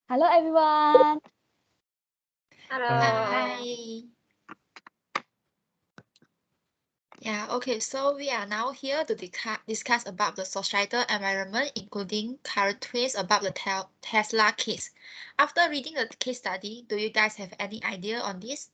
Hello, everyone. Hello. Hi. Yeah, okay, so we are now here to discuss about the societal environment, including current trends about the Tesla case. After reading the case study, do you guys have any idea on this?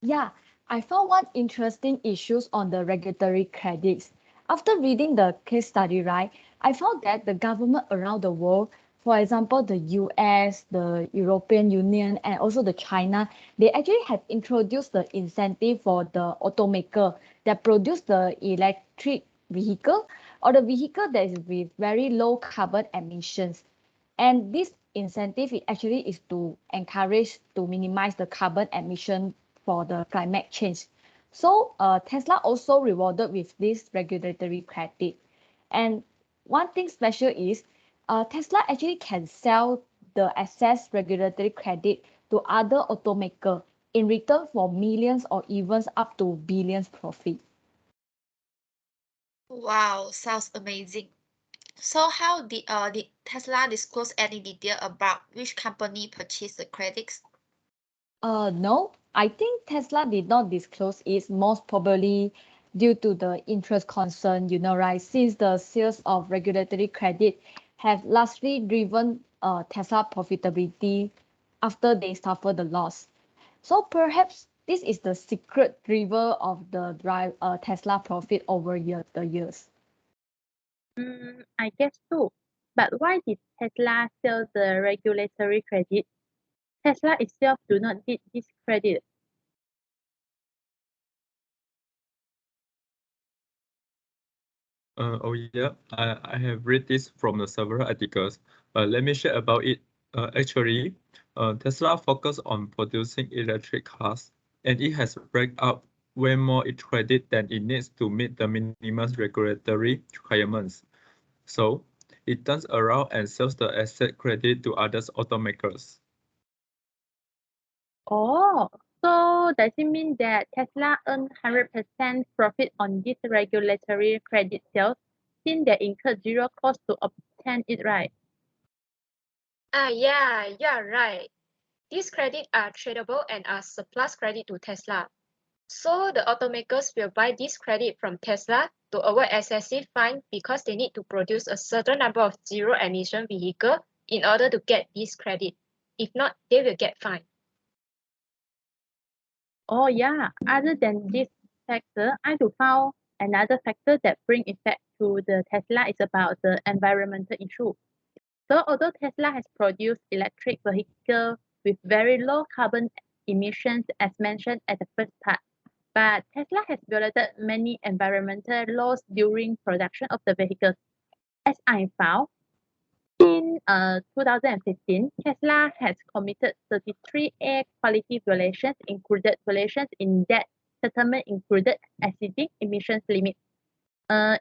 Yeah, I found one interesting issues on the regulatory credits. After reading the case study, right, I found that the government around the world, for example, the US, the European Union, and also the China, they actually have introduced the incentive for the automaker that produce the electric vehicle or the vehicle that is with very low carbon emissions. And this incentive actually is to encourage to minimize the carbon emission for the climate change. So Tesla also rewarded with this regulatory credit. And one thing special is Tesla actually can sell the excess regulatory credit to other automaker in return for millions or even up to billions profit. Wow, sounds amazing. So how did Tesla disclose any detail about which company purchased the credits? No, I think Tesla did not disclose it most probably due to the interest concern, right? Since the sales of regulatory credit have largely driven Tesla profitability after they suffer the loss. So perhaps this is the secret driver of the Tesla profit over the years. I guess so. But why did Tesla sell the regulatory credit? Tesla itself do not need this credit. Oh yeah, I have read this from the several articles. Let me share about it. Tesla focus on producing electric cars, and it has racked up way more its credit than it needs to meet the minimum regulatory requirements. So it turns around and sells the asset credit to other automakers. Oh, so does it mean that Tesla earned 100% profit on this regulatory credit sales since they incurred zero cost to obtain it, right? Yeah, you're right. These credits are tradable and are surplus credit to Tesla. So the automakers will buy this credit from Tesla to avoid excessive fine because they need to produce a certain number of zero emission vehicle in order to get this credit. If not, they will get fined. Oh yeah, other than this factor, I do found another factor that bring effect to the Tesla is about the environmental issue. So although Tesla has produced electric vehicles with very low carbon emissions as mentioned at the first part, but Tesla has violated many environmental laws during production of the vehicles. As I found, in 2015, Tesla has committed 33 air quality violations, included violations in that settlement included exceeding emissions limits,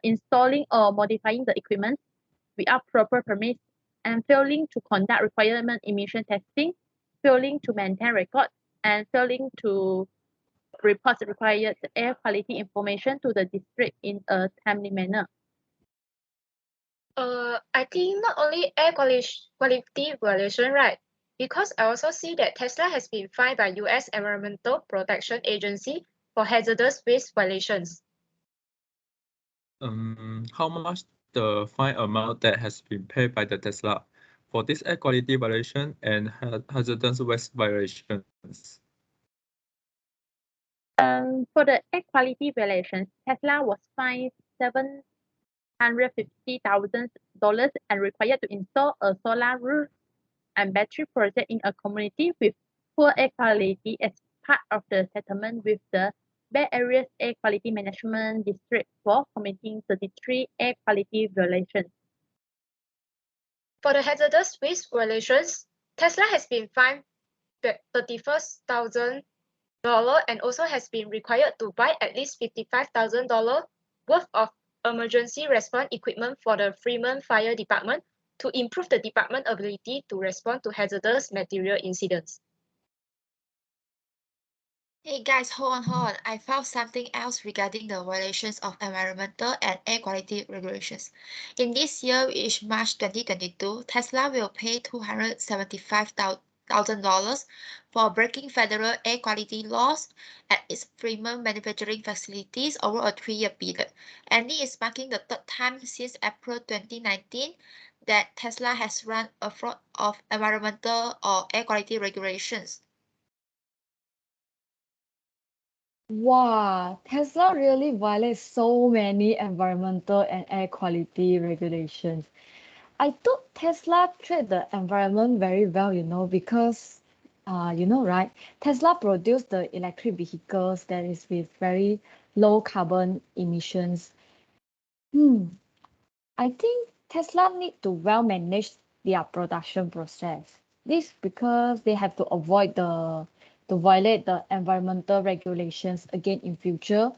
installing or modifying the equipment without proper permits, and failing to conduct requirement emission testing, failing to maintain records, and failing to report required air quality information to the district in a timely manner. I think not only air quality violation, right? Because I also see that Tesla has been fined by US Environmental Protection Agency for hazardous waste violations. How much the fine amount that has been paid by the Tesla for this air quality violation and hazardous waste violations? For the air quality violations, Tesla was fined $750,000 and required to install a solar roof and battery project in a community with poor air quality as part of the settlement with the Bay Area's Air Quality Management District for committing 33 air quality violations. For the hazardous waste violations, Tesla has been fined $31,000 and also has been required to buy at least $55,000 worth of emergency response equipment for the Fremont Fire Department to improve the department's ability to respond to hazardous material incidents. Hey guys, hold on. I found something else regarding the violations of environmental and air quality regulations. In this year, which March 2022, Tesla will pay $275,000 for breaking federal air quality laws at its Fremont manufacturing facilities over a 3-year period. And it is marking the third time since April 2019 that Tesla has run afoul of environmental or air quality regulations. Wow, Tesla really violates so many environmental and air quality regulations. I thought Tesla treat the environment very well, because, right? Tesla produced the electric vehicles that is with very low carbon emissions. I think Tesla need to well manage their production process. This because they have to avoid to violate the environmental regulations again in future.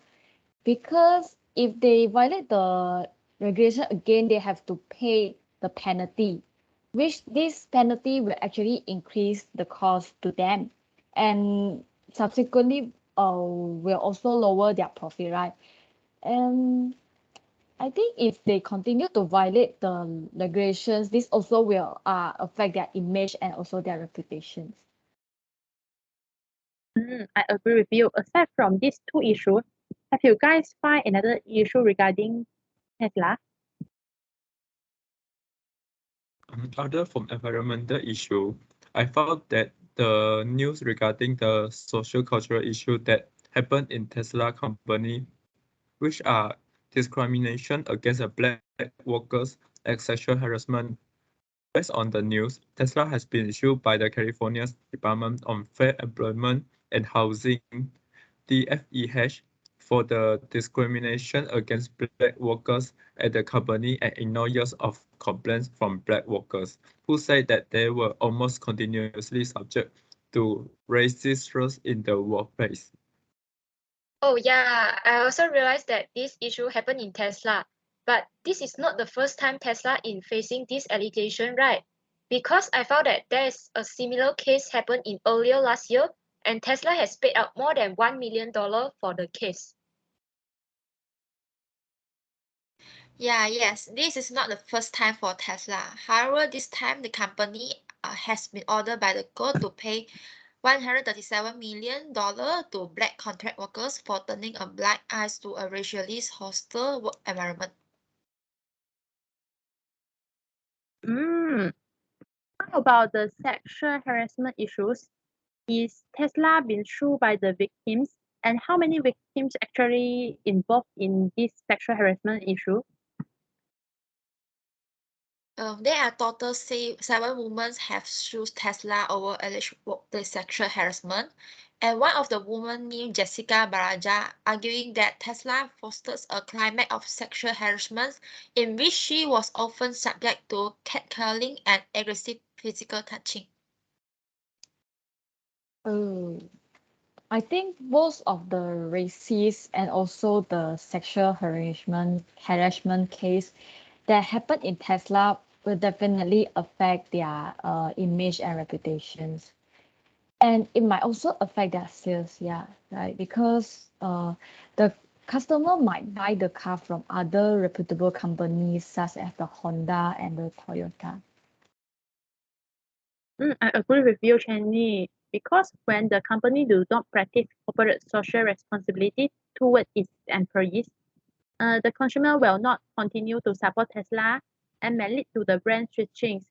Because if they violate the regulation again, they have to pay the penalty, which this penalty will actually increase the cost to them, and subsequently will also lower their profit, right? And I think if they continue to violate the regulations, this also will affect their image and also their reputations. I agree with you. Aside from these two issues, have you guys find another issue regarding Tesla? Other from environmental issue, I found that the news regarding the social cultural issue that happened in Tesla company, which are discrimination against the black workers and sexual harassment. Based on the news, Tesla has been sued by the California's Department of Fair Employment and Housing, DFEH, for the discrimination against black workers at the company and ignore years of complaints from black workers who say that they were almost continuously subject to racist rules in the workplace. Oh yeah, I also realized that this issue happened in Tesla. But this is not the first time Tesla in facing this allegation, right? Because I found that there is a similar case happened in earlier last year, and Tesla has paid out more than $1 million for the case. Yes, this is not the first time for Tesla. However, this time the company has been ordered by the court to pay $137 million to black contract workers for turning a blind eye to a racially hostile work environment. How about the sexual harassment issues? Is Tesla been sued by the victims? And how many victims actually involved in this sexual harassment issue? There are total 7 women have sued Tesla over alleged workplace sexual harassment, and one of the women named Jessica Baraja arguing that Tesla fosters a climate of sexual harassment in which she was often subject to catcalling and aggressive physical touching. Oh, I think most of the racist and also the sexual harassment case that happened in Tesla will definitely affect their image and reputations. And it might also affect their sales, yeah, right? Because the customer might buy the car from other reputable companies such as the Honda and the Toyota. I agree with you, Chenny, because when the company do not practice corporate social responsibility toward its employees, the consumer will not continue to support Tesla and may lead to the brand switching.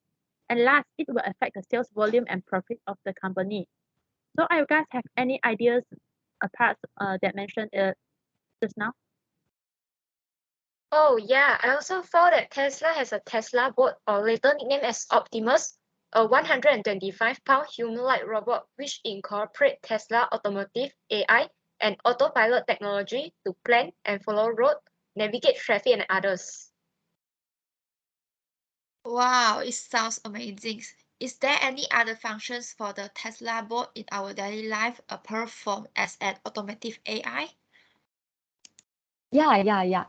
And last, it will affect the sales volume and profit of the company. So, are you guys have any ideas apart that mentioned just now? Oh yeah, I also found that Tesla has a Tesla bot, or later nicknamed as Optimus, a 125-pound humanoid robot which incorporates Tesla automotive AI and autopilot technology to plan and follow road, navigate traffic and others. Wow, it sounds amazing. Is there any other functions for the Tesla bot in our daily life apart from as an automotive AI? Yeah.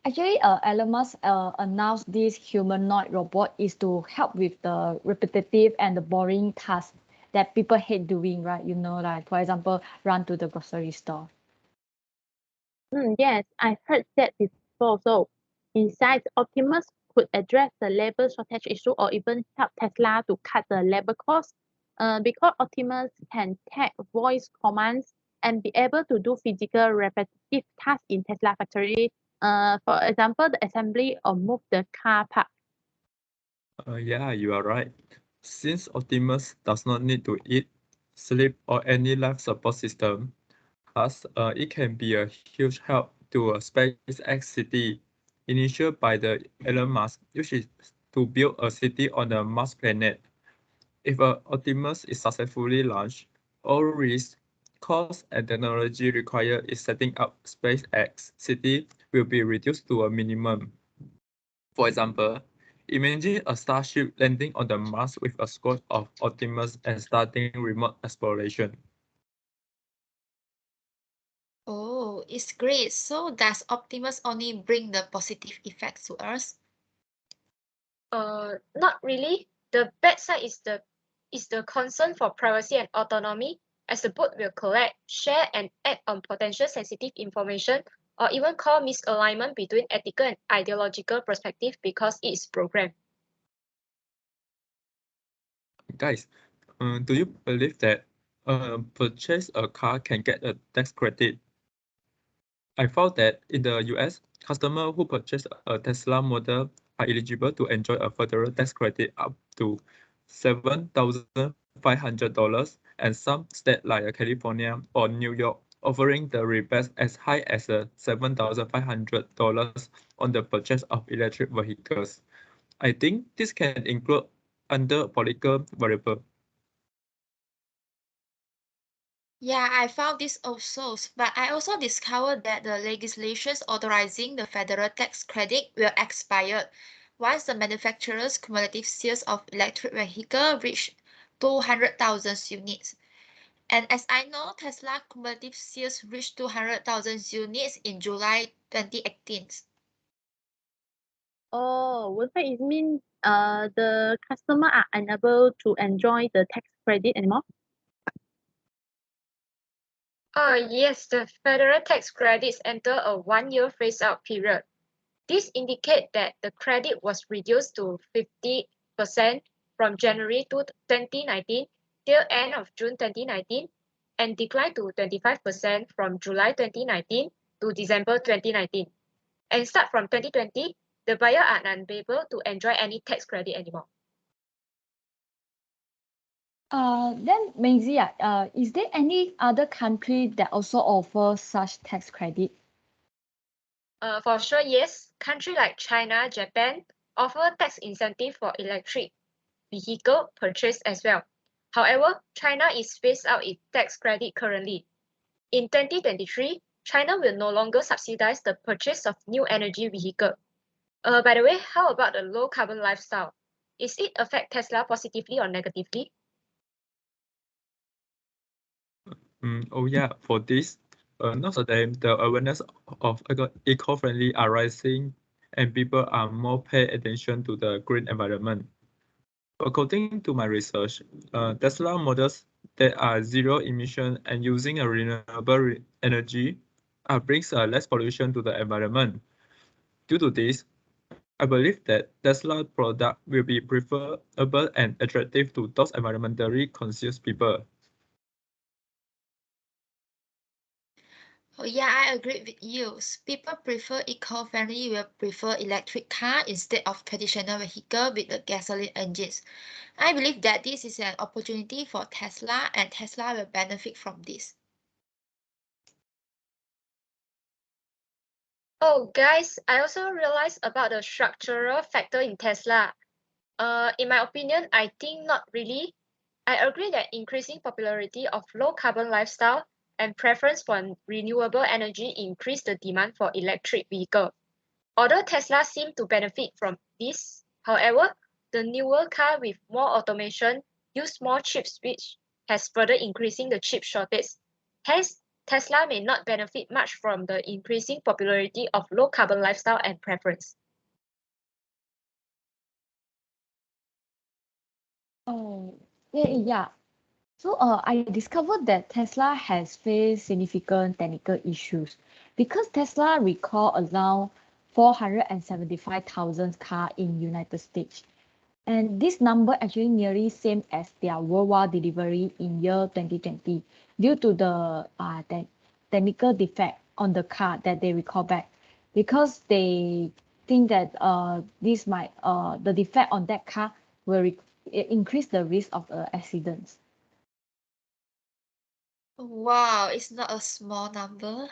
Actually, Elon Musk announced this humanoid robot is to help with the repetitive and the boring tasks that people hate doing, right? You know, like for example, run to the grocery store. Yes, I heard that before. So, besides, Optimus could address the labor shortage issue or even help Tesla to cut the labor costs. Because Optimus can take voice commands and be able to do physical repetitive tasks in Tesla factory. For example, the assembly or move the car park. Yeah, you are right. Since Optimus does not need to eat, sleep, or any life support system, thus it can be a huge help to a SpaceX city initiated by the Elon Musk, which is to build a city on the Mars planet. If Optimus is successfully launched, all risks, costs, and technology required in setting up SpaceX city will be reduced to a minimum. For example, imagine a starship landing on the Mars with a squad of Optimus and starting remote exploration. Oh, it's great. So does Optimus only bring the positive effects to us? Not really. The bad side is the concern for privacy and autonomy, as the bot will collect, share, and act on potential sensitive information, or even call misalignment between ethical and ideological perspective because it is programmed. Guys, do you believe that purchase a car can get a tax credit? I found that in the US, customers who purchase a Tesla model are eligible to enjoy a federal tax credit up to $7,500, and some states like California or New York offering the rebates as high as $7,500 on the purchase of electric vehicles. I think this can include under political variable. Yeah, I found this also, but I also discovered that the legislations authorizing the federal tax credit will expire once the manufacturer's cumulative sales of electric vehicle reach 200,000 units. And as I know, Tesla cumulative sales reached 200,000 units in July 2018. Oh, would that it mean the customer are unable to enjoy the tax credit anymore? Yes, the federal tax credits enter a 1-year phase-out period. This indicates that the credit was reduced to 50% from January 2019 till end of June 2019 and declined to 25% from July 2019 to December 2019. And start from 2020, the buyer are unable to enjoy any tax credit anymore. Then Mei Jee, is there any other country that also offers such tax credit? For sure, yes. Countries like China, Japan offer tax incentive for electric vehicle purchase as well. However, China is phased out its tax credit currently. In 2023, China will no longer subsidize the purchase of new energy vehicle. By the way, how about the low carbon lifestyle? Is it affect Tesla positively or negatively? Oh yeah, for this, nowadays the awareness of eco-friendly are rising and people are more pay attention to the green environment. According to my research, Tesla models that are zero emission and using a renewable energy brings less pollution to the environment. Due to this, I believe that Tesla product will be preferable and attractive to those environmentally conscious people. Oh, yeah, I agree with you. People prefer eco-friendly will prefer electric car instead of traditional vehicle with the gasoline engines. I believe that this is an opportunity for Tesla and Tesla will benefit from this. Oh, guys, I also realized about the structural factor in Tesla. In my opinion, I think not really. I agree that increasing popularity of low carbon lifestyle and preference for renewable energy increase the demand for electric vehicle. Although Tesla seem to benefit from this, however, the newer car with more automation use more chips which has further increasing the chip shortage. Hence, Tesla may not benefit much from the increasing popularity of low carbon lifestyle and preference. Oh, yeah. So I discovered that Tesla has faced significant technical issues because Tesla recalled around 475,000 cars in United States. And this number actually nearly same as their worldwide delivery in year 2020 due to the technical defect on the car that they recall back because they think that this might the defect on that car will increase the risk of accidents. Wow, it's not a small number.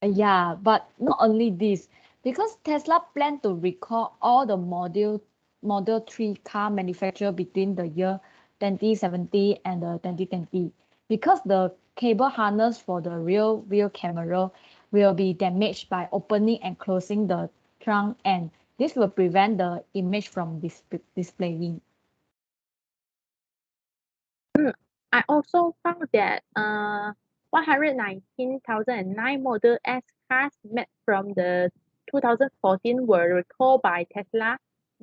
Yeah, but not only this, because Tesla plan to recall all the Model 3 car manufactured between the year 2017 and the 2020, because the cable harness for the rear view camera will be damaged by opening and closing the trunk, and this will prevent the image from displaying. I also found that 119,009 Model S cars made from the 2014 were recalled by Tesla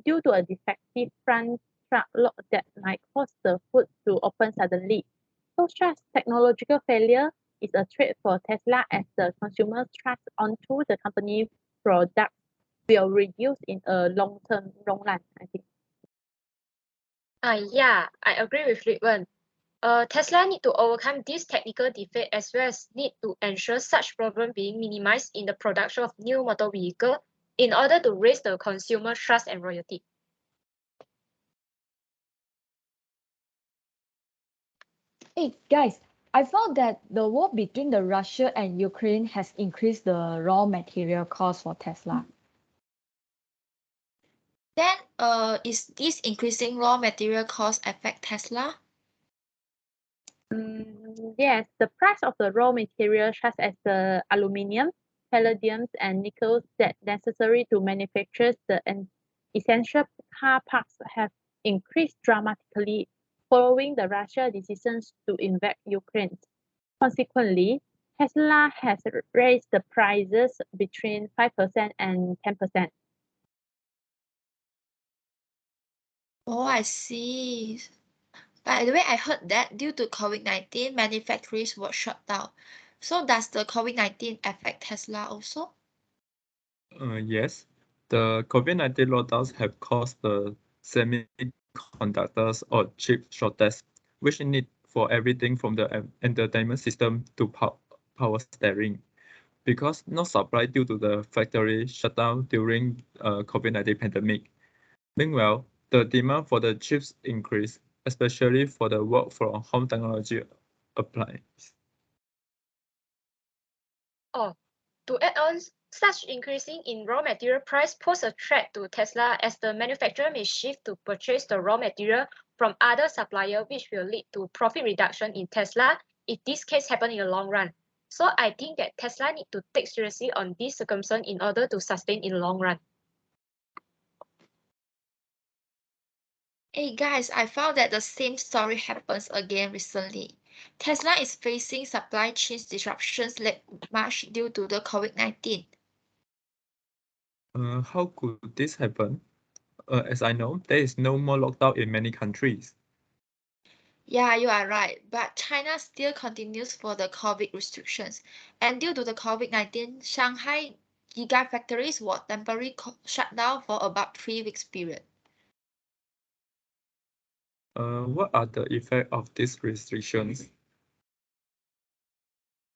due to a defective front truck lock that might cause the hood to open suddenly. So such technological failure is a threat for Tesla as the consumer's trust onto the company products will reduce in a long run, I think. Yeah, I agree with Luit Wen. Tesla need to overcome this technical defect as well as need to ensure such problem being minimized in the production of new motor vehicle in order to raise the consumer trust and loyalty. Hey guys, I found that the war between the Russia and Ukraine has increased the raw material cost for Tesla. Then, is this increasing raw material cost affect Tesla? Yes, the price of the raw materials such as the aluminium, palladiums, and nickels that necessary to manufacture the essential car parts have increased dramatically following the Russia decisions to invade Ukraine. Consequently, Tesla has raised the prices between 5% and 10%. Oh, I see. By the way, I heard that due to COVID-19, many factories were shut down. So does the COVID-19 affect Tesla also? Yes, the COVID-19 lockdowns have caused the semiconductors or chip shortage, which need for everything from the entertainment system to power steering. Because no supply due to the factory shutdown during COVID-19 pandemic. Meanwhile, the demand for the chips increased, especially for the work from home technology appliance. Oh, to add on, such increasing in raw material price pose a threat to Tesla as the manufacturer may shift to purchase the raw material from other supplier, which will lead to profit reduction in Tesla if this case happen in the long run. So I think that Tesla need to take seriously on this circumstance in order to sustain in the long run. Hey guys, I found that the same story happens again recently. Tesla is facing supply chain disruptions late March due to the COVID-19. How could this happen? As I know, there is no more lockdown in many countries. Yeah, you are right, but China still continues for the COVID restrictions. And due to the COVID-19, Shanghai gigafactories were temporarily shut down for about 3 weeks period. What are the effects of these restrictions?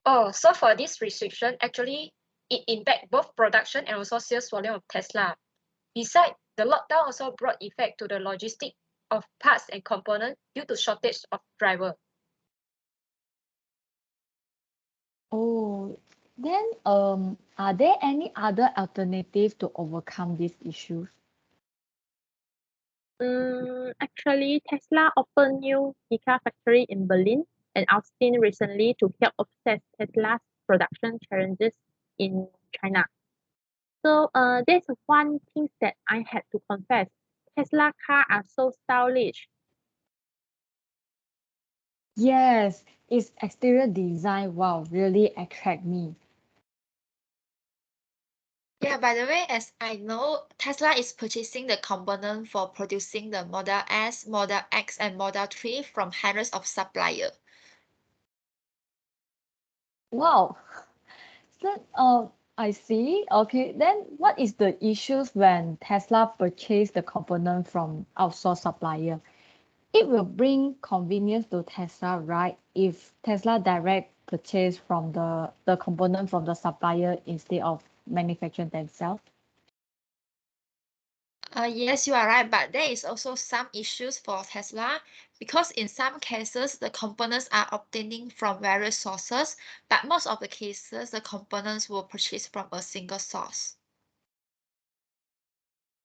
Oh, so for this restriction, actually, it impact both production and also sales volume of Tesla. Besides, the lockdown also brought effect to the logistic of parts and components due to shortage of driver. Oh, then are there any other alternatives to overcome these issues? Actually, Tesla opened new Gigafactory in Berlin and Austin recently to help offset Tesla's production challenges in China. So there's one thing that I had to confess. Tesla cars are so stylish. Yes, its exterior design, wow, really attract me. Yeah, by the way, as I know, Tesla is purchasing the component for producing the Model S, Model X, and Model 3 from hundreds of suppliers. Wow. So, I see. Okay, then what is the issues when Tesla purchase the component from outsourced supplier? It will bring convenience to Tesla, right? If Tesla direct purchase from the component from the supplier instead of manufacturing themselves. Yes, you are right, but there is also some issues for Tesla because in some cases the components are obtaining from various sources, but most of the cases the components were purchased from a single source.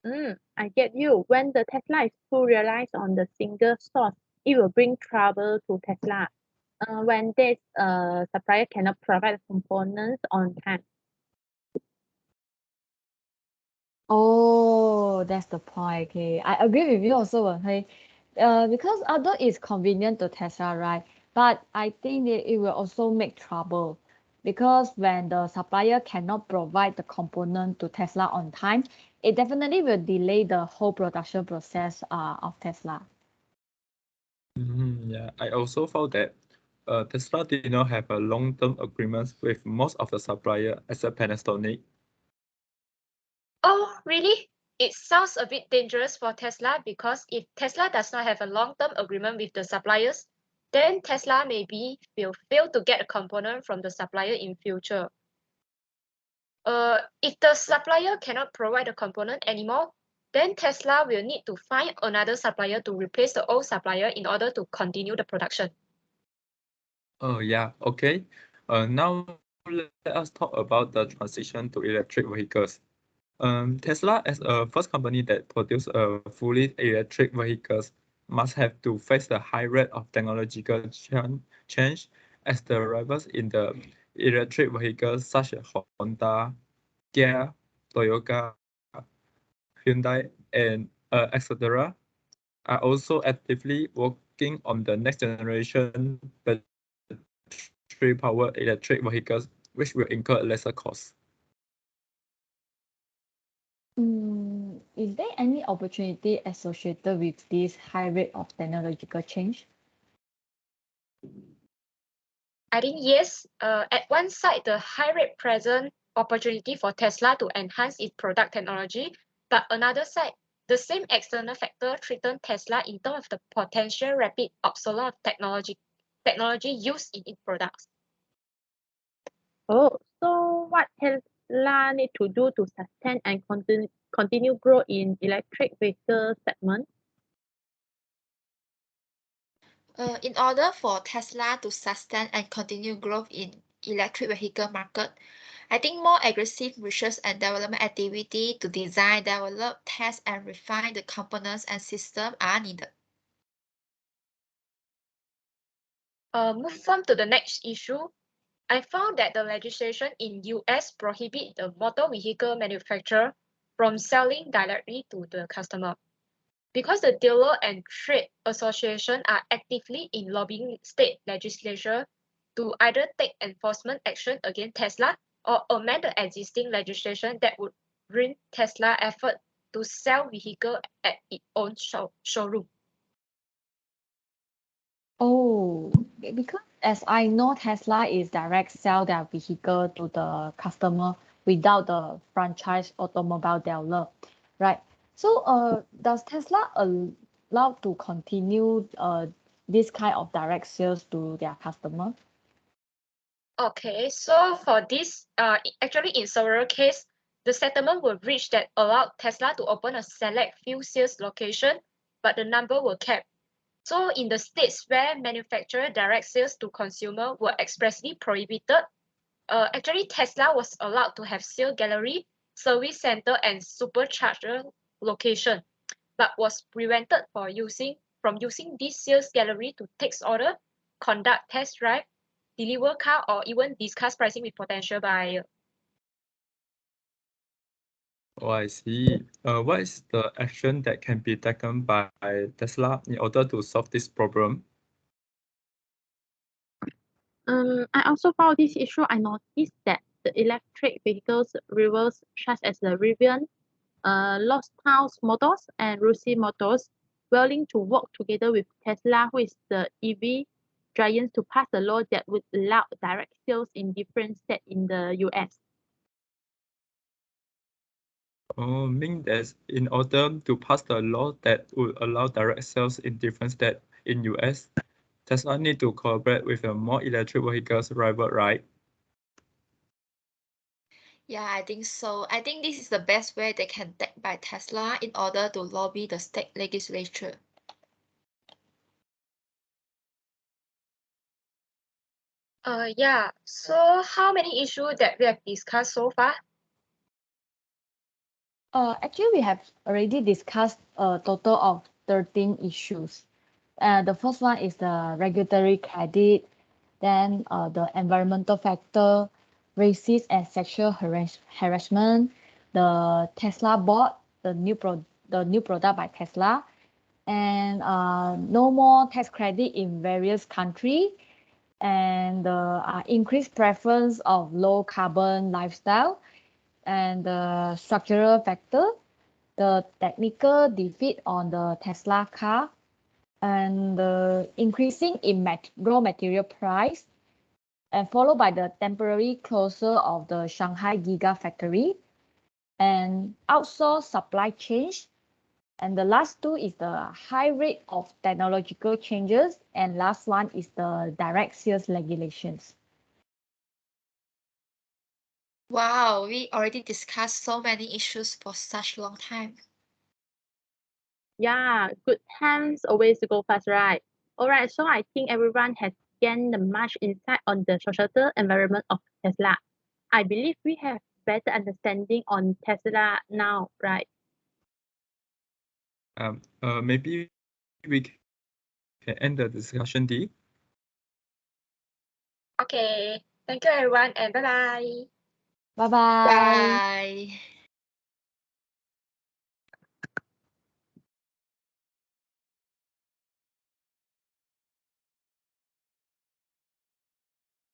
I get you. When the Tesla is too reliant on the single source, it will bring trouble to Tesla. When this supplier cannot provide components on time. Oh, that's the point. Okay, I agree with you also, Wen Hui. Because although it's convenient to Tesla, right? But I think that it will also make trouble because when the supplier cannot provide the component to Tesla on time, it definitely will delay the whole production process of Tesla. Yeah, I also found that Tesla did not have a long-term agreements with most of the supplier except Panasonic. Oh, really? It sounds a bit dangerous for Tesla because if Tesla does not have a long-term agreement with the suppliers, then Tesla maybe will fail to get a component from the supplier in future. If the supplier cannot provide the component anymore, then Tesla will need to find another supplier to replace the old supplier in order to continue the production. Oh yeah, okay. Now let us talk about the transition to electric vehicles. Tesla, as a first company that produce a fully electric vehicles, must have to face the high rate of technological change as the rivals in the electric vehicles such as Honda, Kia, Toyota, Hyundai, and etc. are also actively working on the next generation battery-powered electric vehicles, which will incur lesser costs. Is there any opportunity associated with this high rate of technological change? I think yes, at one side, the high rate present opportunity for Tesla to enhance its product technology, but another side, the same external factor threaten Tesla in terms of the potential rapid obsolescence of technology used in its products. Oh, so what Tesla need to do to sustain and continue grow in electric vehicle segment? In order for Tesla to sustain and continue growth in electric vehicle market, I think more aggressive research and development activity to design, develop, test, and refine the components and systems are needed. Move on to the next issue. I found that the legislation in US prohibit the motor vehicle manufacturer from selling directly to the customer. Because the dealer and trade association are actively in lobbying state legislature to either take enforcement action against Tesla or amend the existing legislation that would bring Tesla effort to sell vehicle at its own showroom. Oh, because as I know, Tesla is direct sell their vehicle to the customer without the franchise automobile dealer, right? So, does Tesla allow to continue this kind of direct sales to their customer? Okay, so for this, actually in several cases, the settlement will reach that allowed Tesla to open a select few sales location, but the number will cap. So in the states where manufacturer direct sales to consumer were expressly prohibited, actually Tesla was allowed to have sale gallery, service center, and supercharger location, but was prevented from using this sales gallery to take order, conduct test drive, deliver car, or even discuss pricing with potential buyer. Oh, I see. What is the action that can be taken by Tesla in order to solve this problem? I also found this issue. I noticed that the electric vehicles rivals such as the Rivian, Lost Towns Motors, and Russi Motors willing to work together with Tesla, who is the EV giant, to pass a law that would allow direct sales in different states in the US. Oh, mean that in order to pass the law that would allow direct sales in different states in US, Tesla need to collaborate with a more electric vehicles rival, right? Yeah, I think so. I think this is the best way they can take by Tesla in order to lobby the state legislature. Yeah, so how many issues that we have discussed so far? Actually, we have already discussed a total of 13 issues. The first one is the regulatory credit, then the environmental factor, racist and sexual harassment, the Tesla bot, the new product by Tesla, and no more tax credit in various countries, and the increased preference of low carbon lifestyle, and the structural factor, the technical defeat on the Tesla car, and the increasing in raw material price, and followed by the temporary closure of the Shanghai Gigafactory, and outsource supply chain. And the last two is the high rate of technological changes, and last one is the direct sales regulations. Wow, we already discussed so many issues for such long time. Yeah, good times always go fast, right? All right, so I think everyone has gained much insight on the societal environment of Tesla. I believe we have better understanding on Tesla now, right? Maybe we can end the discussion, D. Okay, thank you everyone and bye-bye. Bye bye. Bye.